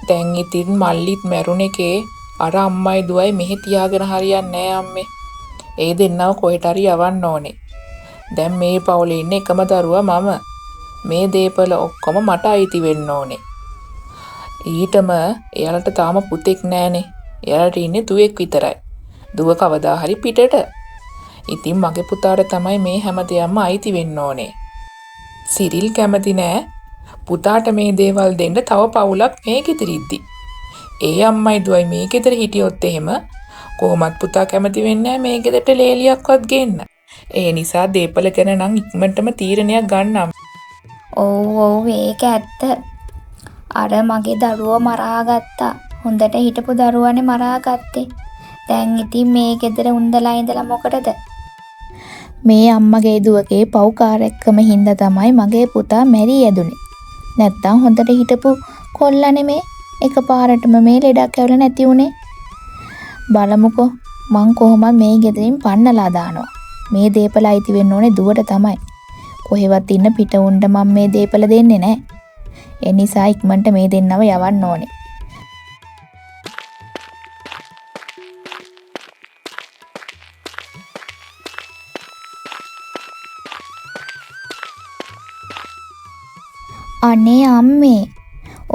දැන් ඉතින් මල්ලිත් මැරුණ එකේ අර අම්මයි දුවයි මෙහෙ තියාගෙන හරියන්නේ නෑ අම්මේ. ඒ දෙන්නව කොහෙට හරි යවන්න ඕනේ. දැන් මේ පවුලේ ඉන්න එකම දරුවා මම. මේ දේපල ඔක්කොම මට අයිති වෙන්න ඕනේ. ඊටම එයාලට තාම පුතෙක් නෑනේ. එයාලට ඉන්නේ දුවෙක් විතරයි. දුව කවදා හරි පිටට. ඉතින් මගේ පුතාට තමයි මේ හැම දෙයක්ම අයිති වෙන්න ඕනේ. සිරිල් කැමති නෑ පුතාට මේ දේවල් දෙන්න තව පවුලක් මේ ගෙදරින්දි. ඒ අම්මයි දුවයි මේ ගෙදර හිටියොත් එහෙම කොහොමත් පුතා කැමති වෙන්නේ නෑ මේ ගෙදරට ලේලියක්වත් ගේන්න. ඒ නිසා දේපල ගැන නම් ඉක්මනටම තීරණයක් ගන්නම්. ඔව් ඒක ඇත්ත. අර මගේ දරුවෝ මරාගත්තා. හොඳට හිටපු දරුවානේ මරාගත්තේ. දැන් ඉතින් මේ ගෙදර උන්දලා ඉඳලා මොකටද? මේ අම්මගේ දුවගේ පව්කාරකම හින්දා තමයි මගේ පුතා මැරී යදුනේ. නැත්තම් හොඳට හිටපු කොල්ලා නෙමේ එකපාරටම මේ ලෙඩක් ඇවිල්ලා නැති උනේ. බලමුකෝ මං කොහොමද මේ ගෙදරින් පන්නලා දානවා. මේ දේපල අයිති වෙන්න ඕනේ දුවට තමයි. කොහෙවත් ඉන්න පිට උණ්ඩ මම මේ දේපල දෙන්නේ නැහැ. ඒ නිසා ඉක්මනට මේ දෙන්නව යවන්න ඕනේ. අනේ අම්මේ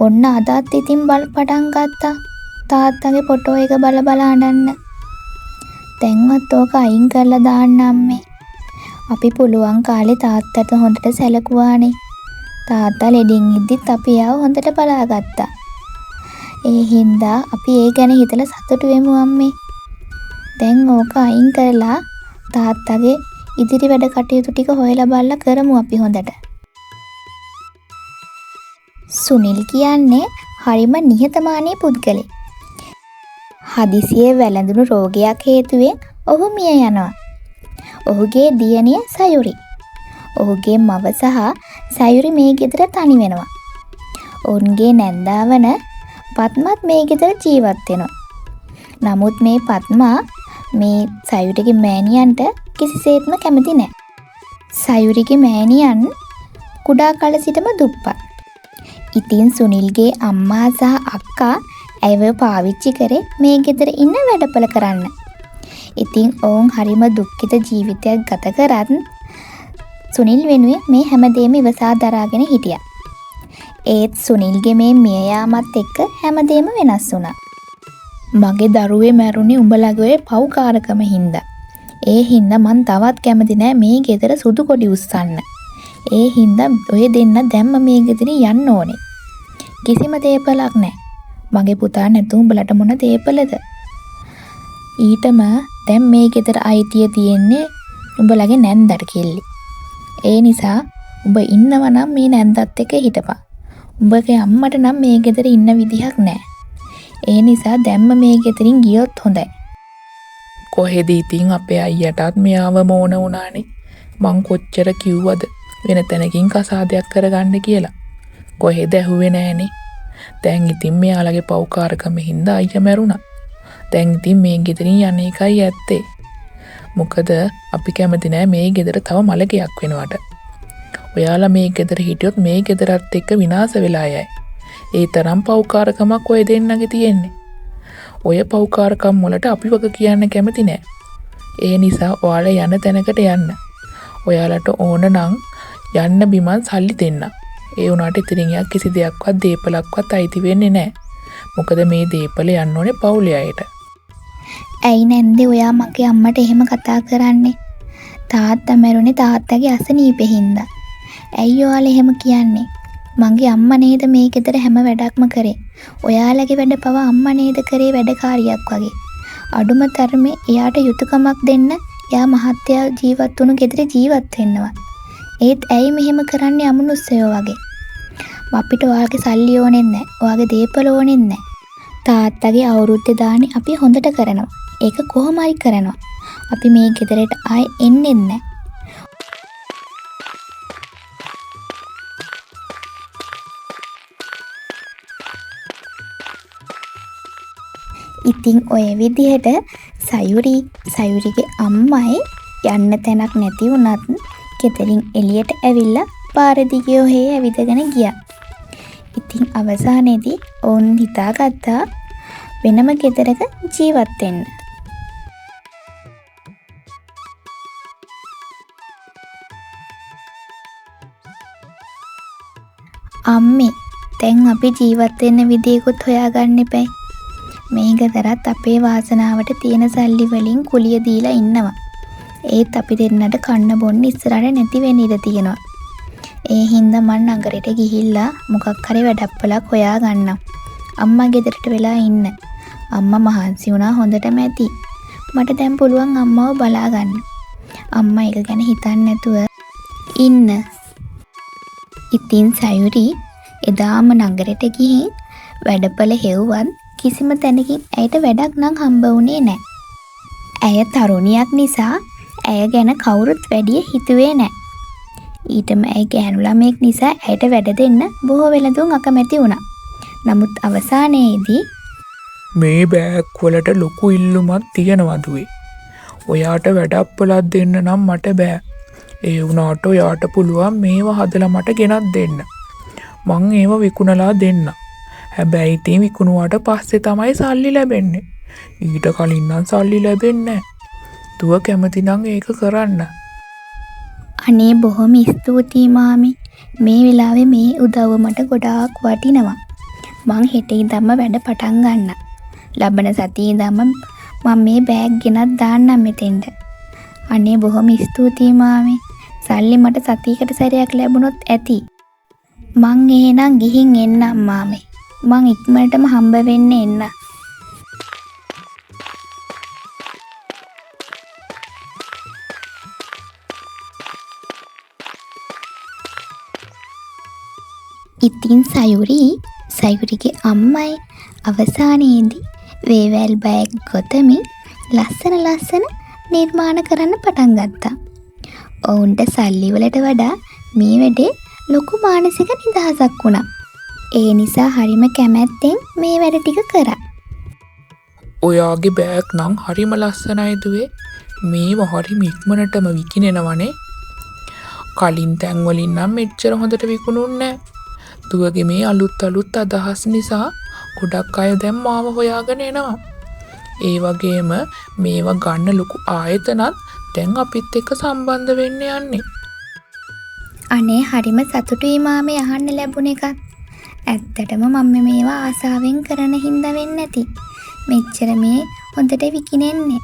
ඔන්න අදත් ඉතින් පටන් ගත්තා තාත්තගේ ෆොටෝ එක බල අඬන්න. දැන්වත් ඕක අයින් කරලා දාන්න අම්මේ. අපි පුළුවන් කාලේ තාත්තට හොඳට සැලකුවානේ. තාත්තා ලෙඩින් ඉද්දිත් අපි ආව හොඳට බලාගත්තා. ඒ හින්දා අපි ඒ ගැන හිතලා සතුටු වෙමු අම්මේ. දැන් ඕක අයින් කරලා තාත්තගේ ඉදිරි වැඩ කටයුතු ටික හොයලා බලලා කරමු අපි හොඳට. සුනිල් කියන්නේ හරිම නිහතමානී පුද්ගලෙක්. හදිසියේ වැළඳුණු රෝගයක් හේතුවෙන් ඔහු මිය යනවා. ඔහුගේ දියණිය සයුරි. ඔහුගේ මව සහ සයුරි මේ ගෙදර තනි වෙනවා. ඔවුන්ගේ නැන්දාවන පත්මත් මේ ගෙදර ජීවත් වෙනවා. නමුත් මේ පත්මා මේ සයුරිගේ මෑණියන්ට කිසිසේත්ම කැමති නැහැ. සයුරිගේ මෑණියන් කුඩා කල සිටම දුප්පත්. ඉතින් සුනිල්ගේ අම්මා සහ අක්කා ඇයව පාවිච්චි කරේ මේ ගෙදර ඉන්න වැඩපළ කරන්න. ඉතින් ඔවුන් හරිම දුක්ඛිත ජීවිතයක් ගත කරත් සුනිල් වෙනුවෙන් මේ හැමදේම ඉවසා දරාගෙන හිටියා. ඒත් සුනිල්ගේ මේ මිය යාමත් එක්ක හැමදේම වෙනස් වුණා. මගේ දරුවේ මැරුණේ උඹලගේ පව්කාරකම හින්දා. ඒ හින්දා මං තවත් කැමති නෑ මේ ගෙදර සුදු කොඩි උස්සන්න. ඒ හින්දා ඔය දෙන්න දැම්ම මේ ගෙදරින් යන්න ඕනේ. කිසිම දේපලක් නෑ. මගේ පුතා නැතු උඹලට මොන දේපලද? ඊටම දැන් මේ ගෙදර අයිතිය තියෙන්නේ උඹලගේ නැන්දට කෙල්ලි. ඒ නිසා උඹ ඉන්නව නම් මේ නැන්දත් එක්ක හිටපන්. උඹගේ අම්මට නම් මේ ගෙදර ඉන්න විදිහක් නෑ. ඒ නිසා දැම්ම මේ ගෙදරින් ගියොත් හොඳයි. කොහෙද ඉතින් අපේ අයියටත් මෙයාව මෝන වුණානේ. මං කොච්චර කිව්වද වෙන තැනකින් කසාදයක් කරගන්න කියලා. කොහෙද ඇහුවේ නෑනේ. දැන් ඉතින් මෙයාලගේ පව්කාරකම හින්දා අයියා මැරුණා. දැන් ඉතින් මේ ගෙදරින් යන්නේ එකයි ඇත්තේ. මොකද අපි කැමති නෑ මේ ගෙදර තව මලකයක් වෙනවට. ඔයාලා මේ ගෙදර හිටියොත් මේ ගෙදරත් එක්ක විනාශ වෙලා යයි. ඒ තරම් පව්කාරකමක් ඔය දෙන්නගේ තියෙන්නේ. ඔය පව්කාරකම් වලට අපි වග කියන්න කැමති නෑ. ඒ නිසා ඔයාලා යන තැනකට යන්න. ඔයාලට ඕන නම් යන්න බිමන් සල්ලි දෙන්න. ඒ උනාට ඉතින් කිසි දෙයක්වත් දේපලක්වත් අයිති වෙන්නේ නැහැ. මොකද මේ දේපල යන්න ඕනේ පවුලේ අයට. ඇයි නැන්දේ ඔයා මගේ අම්මට එහෙම කතා කරන්නේ? තාත්තා මැරුණේ තාත්තගේ අසනීපෙ හින්දා. ඇයි ඔයාලා එහෙම කියන්නේ? මගේ අම්මා නේද මේ ගෙදර හැම වැඩක්ම කරේ. ඔයාලගේ වැඩ පව අම්මා නේද කරේ වැඩකාරියක් වගේ. අඩුම තරමේ එයාට යුතුයකමක් දෙන්න එයා මහත්තයා ජීවත් වුණු ගෙදර ජීවත් වෙන්නවා. ඒත් ඇයි මෙහෙම කරන්නේ අමනුස්සයෝ වගේ? අපිට ඔයාගේ සල්ලි ඕනෙත් නැහැ. ඔයාගේ දේපල ඕනෙත් නැහැ. තාත්තගේ අවුරුද්දේ දානේ අපි හොඳට කරනවා. ඒක කොහොම හරි කරනවා. අපි මේ ගෙදරට ආයෙ එන්නේ නැහැ. ඉතින් ඔය විදිහට සයුරිගේ අම්මයි යන්න තැනක් නැති වුණත් ගෙදරින් එළියට ඇවිල්ලා පාර දිගේ ඔහේ ඇවිදගෙන ගියා. ඉතින් අවසානයේදී ඔවුන් හිතාගත්තා වෙනම ගෙදරක ජීවත් වෙන්න. අම්මේ දැන් අපි ජීවත් වෙන්න විදියකුත් හොයාගන්න එපයි. මේ ගෙදරත් අපේ වාසනාවට තියෙන සල්ලි වලින් කුලිය දීලා ඉන්නවා. ඒත් අපි දෙන්නට කන්න බොන්න ඉස්සරහට නැති වෙන්න ඉඩ තියෙනවා. ඒ හින්දා මං නගරෙට ගිහිල්ලා මොකක් හරි වැඩප්පලක් හොයාගන්නම්. අම්මා ගෙදරට වෙලා ඉන්න. අම්මා මහන්සි වුණා හොඳටම ඇති. මට දැන් පුළුවන් අම්මව බලා ගන්න. අම්මා එක ගැන හිතන්නේ නැතුව ඉන්න. ඉතින් සයුරි එදාම නගරෙට ගිහින් වැඩපළ හෙව්වත් කිසිම තැනකින් ඇයට වැඩක් නම් හම්බ වුණේ නැහැ. ඇය තරුණියක් නිසා ඇය ගැන කවුරුත් වැඩිය හිතුවේ නැහැ. ඊටම ඇය ගෑනු ළමයෙක් නිසා ඇයට වැඩ දෙන්න බොහෝ වෙළඳුන් අකමැති වුණා. නමුත් අවසානයේදී මේ බෑග් වලට ලොකු ඉල්ලුමක් තියෙනවා දුවේ. ඔයාට වැඩප්පලක් දෙන්න නම් මට බෑ. ඒ වුණාට ඔයාට පුළුවන් මේවා හදලා මට ගෙනත් දෙන්න. මං ඒව විකුණලා දෙන්න. හැබැයි ඉතින් විකුණුවාට පස්සේ තමයි සල්ලි ලැබෙන්නේ. ඊට කලින් නම් සල්ලි ලැබෙන්නේ නැහැ. දුව කැමති නම් ඒක කරන්න. අනේ බොහොම ස්තුතියි මාමි. මේ වෙලාවේ මේ උදව්ව මට ගොඩාක් වටිනවා. මං හෙට ඉඳන්ම වැඩ පටන් ගන්න. ලබන සතියේ ඉඳන්ම මම මේ බෑග් ගෙනත් දාන්නම් මෙතෙන්ට. අනේ බොහොම ස්තුතියි මාමි. සල්ලි මට සතියකට සැරයක් ලැබුණොත් ඇති. මං එහෙනම් ගිහින් එන්නම් මාමි. මං ඉක්මනටම හම්බ වෙන්න එන්න. ඉතින් සයුරිගේ අම්මයි අවසානයේදී වේවැල් බෑග් ගොතමින් ලස්සන නිර්මාණ කරන්න පටන් ගත්තා. ඔවුන්ට සල්ලි වලට වඩා මේ වැඩේ ලොකු මානසික නිදහසක් වුණා. ඒ නිසා හරිම කැමැත්තෙන් මේ වැඩ ටික කරා. ඔයාගේ බෑග් නම් හරිම ලස්සනයි දුවේ. මේව හරිම ඉක්මනටම විකිනෙනවනේ. කලින් තැන් වලින් නම් මෙච්චර හොඳට විකුණුන්නේ නැහැ. දුවගේ මේ අලුත් අදහස් නිසා ගොඩක් අය දැන් මාව හොයාගෙන එනවා. ඒ වගේම මේවා ගන්න ලොකු ආයතනත් දැන් අපිත් එක්ක සම්බන්ධ වෙන්න යන්නේ. අනේ හරිම සතුටුයි මාමේ අහන්න ලැබුණ එකත්. ඇත්තටම මම මේවා ආසාවෙන් කරන හින්දා වෙන්නේ නැති. මෙච්චර මේ හොඳට විකිනෙන්නේ.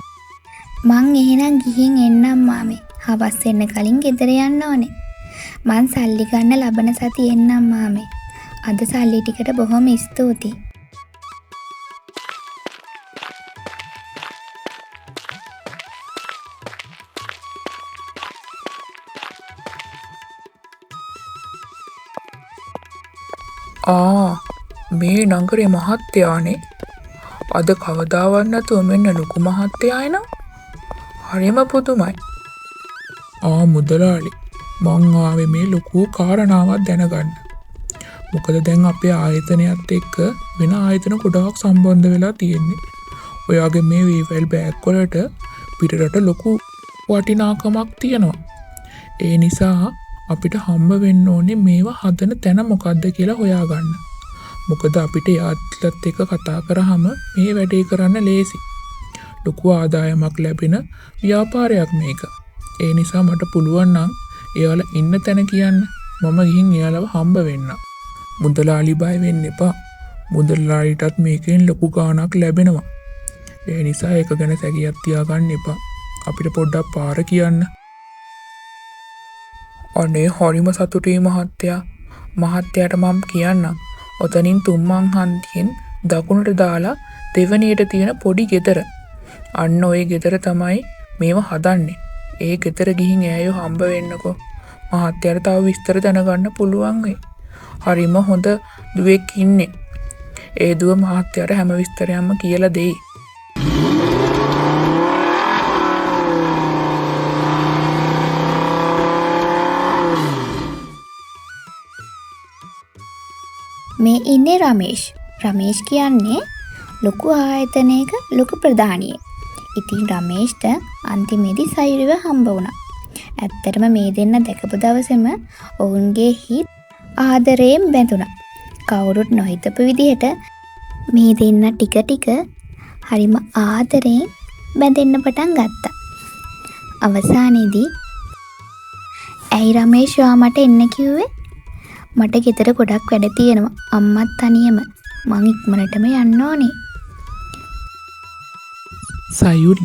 මං එහෙනම් ගිහින් එන්නම් මාමේ. හවස් වෙන්න කලින් ගෙදර යන්න ඕනේ. මං සල්ලි ගන්න ලබන සතියේ එන්නම් මාමේ. අද සල්ලි ටිකට බොහොම ස්තුතියි. මේ නගරේ මහත්තයානේ. අද කවදාවත් නැතුව මෙන්න ලොකු මහත්තයා එනවා. හරිම පුදුමයි. මුදලාලි මං ආවේ මේ ලොකු කාරණාවක් දැනගන්න. මොකද දැන් අපේ ආයතනයත් එක්ක වෙන ආයතන ගොඩාක් සම්බන්ධ වෙලා තියෙන්නේ. ඔයාගේ මේ වේවැල් බෑග් වලට පිටරට ලොකු වටිනාකමක් තියෙනවා. ඒ නිසා අපිට හම්බ වෙන්න ඕනේ මේවා හදන තැන මොකද්ද කියලා හොයාගන්න. මොකද අපිට යාත්ලත් එක්ක කතා කරාම මේ වැඩේ කරන්න ලේසි. ලොකු ආදායමක් ලැබෙන ව්‍යාපාරයක් මේක. ඒ නිසා මට පුළුවන් නම් එයාලා ඉන්න තැන කියන්න. මම ගිහින් එයාලව හම්බ වෙන්න. මුදලාලි බය වෙන්න එපා. මුදලාලිටත් මේකෙන් ලොකු ගාණක් ලැබෙනවා. ඒ නිසා ඒක ගැන සැකයක් තියාගන්න එපා. අපිට පොඩ්ඩක් පාර කියන්න. අනේ හරිම සතුටුයි මහත්තයා. මහත්තයාට මම කියන්නම්. ඔතනින් තුම්මන් හන්දියෙන් දකුණට දාලා දෙවනියට තියෙන පොඩි ගෙදර. අන්න ওই ගෙදර තමයි මේව හදන්නේ. ඒ ගෙදර ගිහින් ඇයෝ හම්බ වෙන්නකෝ. මහත්තයාට තව විස්තර දැනගන්න පුළුවන් වෙයි. හරිම හොඳ දුවෙක් ඉන්නේ. ඒ දුව මහත්තයාට හැම විස්තරයක්ම කියලා දෙයි. මේ ඉන්නේ රමේෂ්. රමේෂ් කියන්නේ ලොකු ආයතනයක ලොකු ප්‍රධානියෙක්. ඉතින් රමේෂ්ට අන්තිමේදී සයුරිව හම්බ වුණා. ඇත්තටම මේ දෙන්න දැකපු දවසේම ඔවුන්ගේ හිත් ආදරයෙන් බැඳුණා. කවුරුත් නොහිතපු විදිහට මේ දෙන්න ටික ටික හරිම ආදරයෙන් බැඳෙන්න පටන් ගත්තා. අවසානයේදී ඇයි රමේෂ් මට එන්න කිව්වේ? මට ගෙදර ගොඩක් වැඩ තියෙනවා. අම්මත් තනියම. මං ඉක්මනටම යන්න ඕනේ. සයුරි,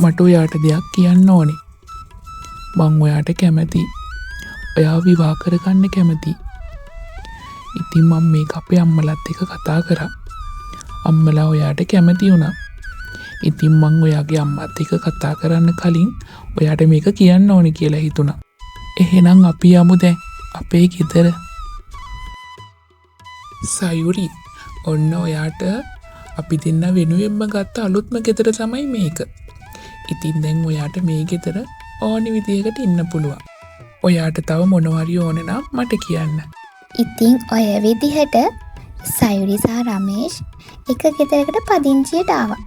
මට ඔයාට දෙයක් කියන්න ඕනේ. මං ඔයාට කැමතියි. ඔයාව විවාහ කරගන්න කැමතියි. ඉතින් මම මේක අපේ අම්මලත් එක්ක කතා කරා. අම්මලා ඔයාට කැමති වුණා. ඉතින් මං ඔයාගේ අම්මත් එක්ක කතා කරන්න කලින් ඔයාට මේක කියන්න ඕනේ කියලා හිතුණා. එහෙනම් අපි යමු දැන් අපේ ගෙදර. සයුරි, ඔන්න ඔයාට අපි දෙන්න වෙනුවෙන්ම ගත්ත අලුත්ම ගෙදර තමයි මේක. ඉතින් දැන් ඔයාට මේ ගෙදර ඕනි විදියකට ඉන්න පුළුවන්. ඔයාට තව මොනවාරි ඕන නම් මට කියන්න. ඉතින් ඔය විදිහට සයුරි සහ රමේෂ් එක ගෙදරකට පදිංචියට ආවා.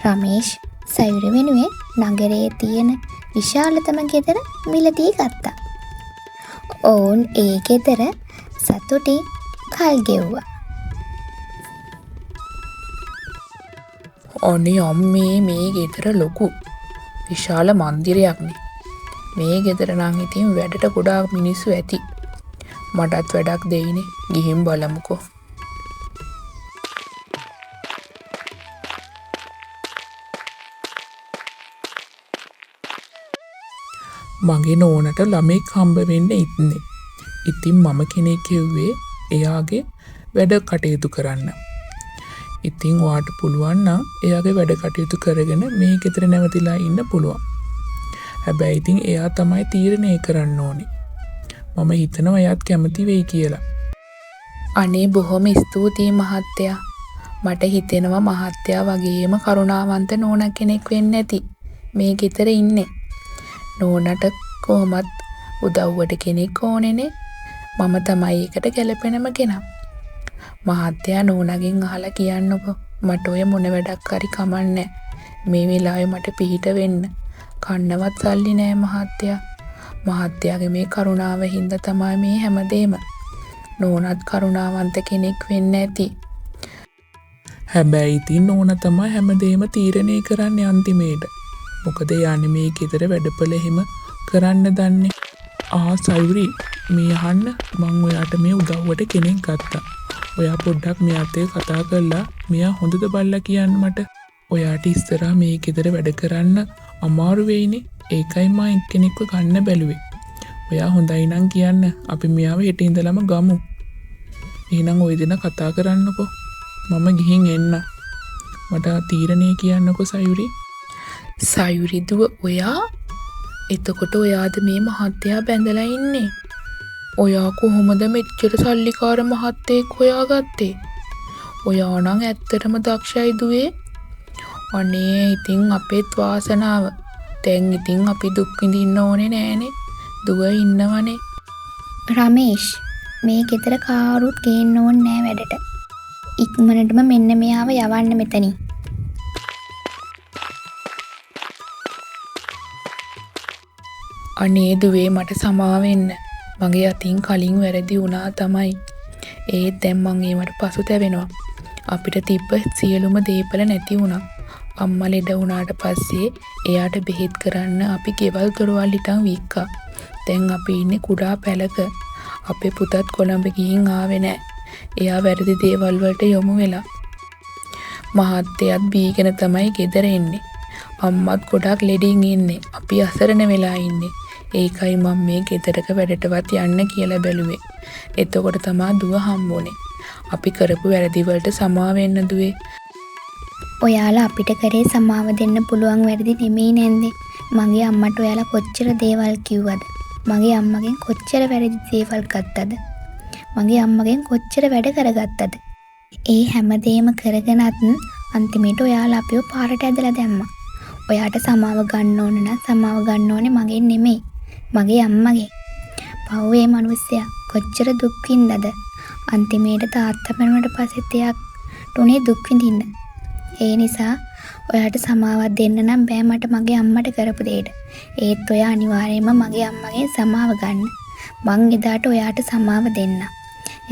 රමේෂ් සයුරි වෙනුවෙන් නගරයේ තියෙන විශාලතම ගෙදර මිලදී ගත්තා. ඔවුන් ඒ ගෙදර සතුටින් කල් ගෙව්වා. අනේ අම්මේ, මේ ගෙදර ලොකු විශාල මන්දිරයක්නේ. මේ ගෙදර නම් ඉතින් වැඩට ගොඩාක් මිනිස්සු ඇති. මටත් වැඩක් දෙයිනේ. ගිහින් බලමුකෝ. මගේ නෝනට ළමෙක් හම්බ වෙන්න ඉන්නේ. ඉතින් මම කෙනෙක් කිව්වේ එයාගේ වැඩ කටයුතු කරන්න. ඉතින් ඔයාට පුළුවන් නම් එයාගේ වැඩ කටයුතු කරගෙන මේ ගෙදර නැවතිලා ඉන්න පුළුවන්. හැබැයි ඉතින් එයා තමයි තීරණය කරන්න ඕනේ. මම හිතනවා එයාත් කැමති වෙයි කියලා. අනේ බොහොම ස්තුතියි මහත්තයා. මට හිතෙනවා මහත්තයා වගේම කරුණාවන්ත නෝනා කෙනෙක් වෙන්න ඇති මේ ගෙදර ඉන්නේ. නෝනට කොහොමත් උදව්වට කෙනෙක් ඕනේනේ. මම තමයි ඒකට ගැලපෙනම කෙනා. මහත්තයා නෝනාගෙන් අහලා කියන්නකෝ. මට ඔය මොන වැඩක් හරි කමන්නේ. මේ වෙලාවේ මට පිහිට වෙන්න. කන්නවත් සල්ලි නෑ මහත්තයා. මහත්තයාගේ මේ කරුණාව හින්දා තමයි මේ හැමදේම. නෝනත් කරුණාවන්ත කෙනෙක් වෙන්න ඇති. හැබැයි ඉතින් නෝනා තමයි හැමදේම තීරණය කරන්නේ අන්තිමේට. මොකද යන්නේ මේ ගෙදර වැඩපළ එහෙම කරන්න දන්නේ. සයුරි, මේ අහන්න, මං ඔයාට මේ උදව්වට කෙනෙක් ගත්තා. ඔයා පොඩ්ඩක් මෙයාත් එක්ක කතා කරලා මෙයා හොඳද බලලා කියන්න මට. ඔයාට ඉස්සරහා මේ ගෙදර වැඩ කරන්න අමාරු වෙයිනේ. ඒකයි මම එක්කෙනෙක්ව ගන්න බැලුවේ. ඔයා හොඳයි නම් කියන්න. අපි මෙයාව හෙට ඉඳලම ගමු. එහෙනම් ওই දින කතා කරන්නකෝ. මම ගිහින් එන්න. මට තීරණය කියන්නකෝ සයුරි. සයුරි දුව, ඔයා? එතකොට ඔයාද මේ මහත්තයා බැඳලා ඉන්නේ? ඔයා කොහොමද මෙච්චර සල්ලිකාර මහත්තයෙක් හොයාගත්තේ? ඔයා නම් ඇත්තටම දක්ෂයි දුවේ. අනේ ඉතින් අපේත් වාසනාව. දැන් ඉතින් අපි දුක් විඳින්න ඕනේ නෑනේ. දුව ඉන්නවනේ. රමේෂ්, මේ ගෙදර කාරුත් ගේන්න ඕනේ නෑ වැඩට. ඉක්මනටම මෙන්න මෙයාව යවන්න මෙතනින්. අනේ දුවේ, මට සමා වෙන්න. මගේ අතින් කලින් වැරදි වුණා තමයි. ඒත් දැන් මං ඒවට පසුතැවෙනවා. අපිට තිබ්බ සියලුම දේපල නැති වුණා. අම්මා ලෙඩ වුණාට පස්සේ එයාට බෙහෙත් කරන්න අපි ගෙවල් දොරවල් හිටන් වික්කා. දැන් අපි ඉන්නේ කුඩා පැලක. අපේ පුතත් කොළඹ ගිහින් ආවේ නැහැ. එයා වැරදි දේවල් වලට යොමු වෙලා. මහත්තයාත් බීගෙන තමයි ගෙදර එන්නේ. අම්මත් ගොඩක් ලෙඩින් ඉන්නේ. අපි අසරණ වෙලා ඉන්නේ. ඒකයි මම මේ ගෙදරක වැඩටවත් යන්න කියලා බැලුවේ. එතකොට තමයි දුව හම්බුනේ. අපි කරපු වැරදි වලට සමා වෙන්න දුවේ. ඔයාලා අපිට කරේ සමාව දෙන්න පුළුවන් වැරදි නෙමෙයි නේද? මගේ අම්මට ඔයාලා කොච්චර දේවල් කිව්වද? මගේ අම්මගෙන් කොච්චර වැරදි දේවල් ගත්තද? මගේ අම්මගෙන් කොච්චර වැඩ කරගත්තද? ඒ හැමදේම කරගෙනත් අන්තිමේට ඔයාලා අපිව පාරට ඇදලා දැම්මා. ඔයාට සමාව ගන්න ඕන නම් සමාව ගන්න ඕනේ මගෙන් නෙමෙයි. මගේ අම්මගෙන්. පව්වේ මිනිස්සයා කොච්චර දුක් විඳද? අන්තිමේට තාත්තා මරුණට පස්සෙත් එයා තුනේ දුක් විඳින්න. ඒ නිසා ඔයාට සමාවක් දෙන්න නම් බෑ මට මගේ අම්මට කරපු දෙයට. ඒත් ඔයා අනිවාර්යයෙන්ම මගේ අම්මගෙන් සමාව ගන්න. මං එදාට ඔයාට සමාව දෙන්න.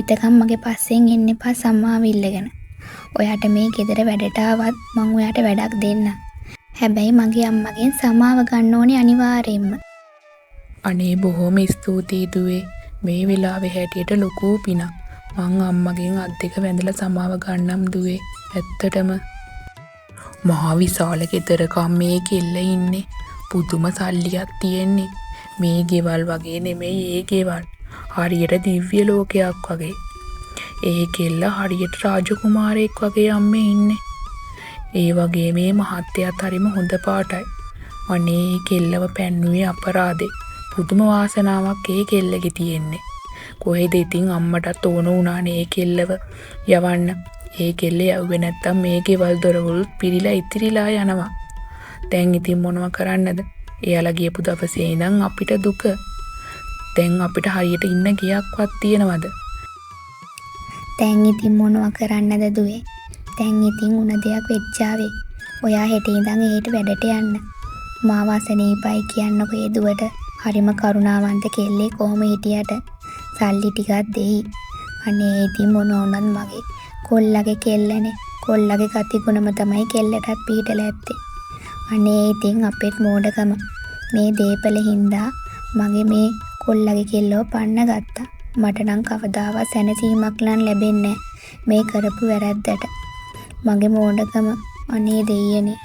එතකම් මගේ පස්සෙන් එන්න එපා සමාව ඉල්ලගෙන. ඔයාට මේ ගෙදර වැඩට ආවත් මං ඔයාට වැඩක් දෙන්න. හැබැයි මගේ අම්මගෙන් සමාව ගන්න ඕනේ අනිවාර්යෙන්ම. අනේ බොහොම ස්තුතියි දුවේ. මේ වෙලාවේ හැටියට ලොකු පිනක්. මං අම්මගෙන් අත් දෙක වැඳලා සමාව ගන්නම් දුවේ. ඇත්තටම මහා විශාල ගෙදරක මේ කෙල්ල ඉන්නේ. පුදුම සල්ලියක් තියෙන්නේ. මේ ගෙවල් වගේ නෙමෙයි ඒ ගෙවල්. හරියට දිව්‍ය ලෝකයක් වගේ. ඒ කෙල්ල හරියට රාජකුමාරයෙක් වගේ අම්මේ ඉන්නේ. ඒ වගේ මේ මහත්තයාත් හරිම හොඳ පාටයි. අනේ කෙල්ලව පැන්නුවේ අපරාදේ. පුදුම වාසනාවක් ඒ කෙල්ලගේ තියෙන්නේ. කොහෙද ඉතින් අම්මටත් ඕන වුණානේ ඒ කෙල්ලව යවන්න. ඒ කෙල්ල යවුවේ නැත්තම් මේ ගෙවල් දොරවල් පිරීලා ඉතිරිලා යනවා. දැන් ඉතින් මොනව කරන්නද? එයාලා ගියපු දවසේ ඉඳන් අපිට දුක. දැන් අපිට හරියට ඉන්න ගියක්වත් තියනවද? දැන් ඉතින් මොනවා කරන්නද දුවේ? දැන් ඉතින් උන දෙයක් වෙච්චාවේ. ඔයා හෙට ඉඳන් එහෙට වැඩට යන්න. මාව අසනීපයි කියන්නකෝ ඒ දුවට. හරිම කරුණාවන්ත කෙල්ලේ කොහොම හිටියට සල්ලි ටිකක් දෙයි. අනේ ඉතින් මොන වුණත් මගේ කොල්ලගේ කෙල්ලනේ. කොල්ලගේ කතිගුණම තමයි කෙල්ලටත් පිටලා ඇත්තේ. අනේ ඉතින් අපෙත් මෝඩකම මේ දීපල හින්දා මගේ මේ කොල්ලගේ කෙල්ලව පන්න ගත්තා. මට නම් කවදාවත් සැනසීමක් නම් ලැබෙන්නේ මේ කරපු වැරද්දට. මගේ මෝඩකම අනේ දෙයියනේ.